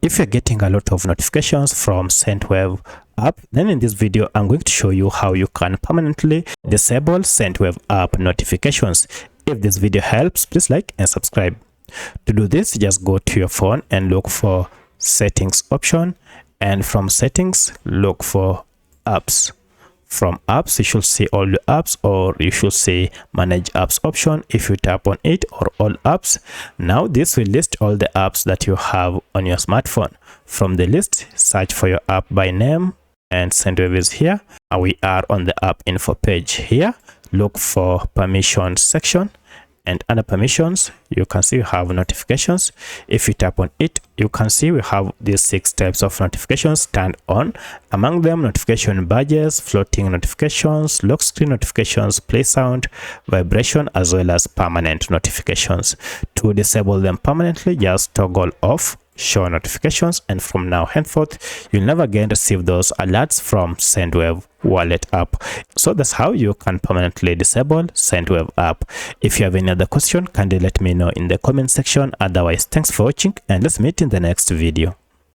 if you're getting a lot of notifications from Sendwave app, then in this video I'm going to show you how you can permanently disable Sendwave app notifications. If this video helps, please like and subscribe. To do this, just go to your phone and look for settings option, and from settings look for apps. From apps, you should see all the apps, or you should see manage apps option. If you tap on it, or all apps, now this will list all the apps that you have on your smartphone. From the list, search for your app by name, and Sendwave is here. We are on the app info page here. Look for permissions section, and under permissions you can see you have notifications. If you tap on it, you can see we have these 6 types of notifications turned on. Among them, notification badges, floating notifications, lock screen notifications, play sound, vibration, as well as permanent notifications. To disable them permanently, just toggle off show notifications, and from now henceforth you'll never again receive those alerts from Sendwave wallet app. So that's how you can permanently disable Sendwave app. If you have any other question, kindly let me know in the comment section. Otherwise, thanks for watching, and let's meet in the next video.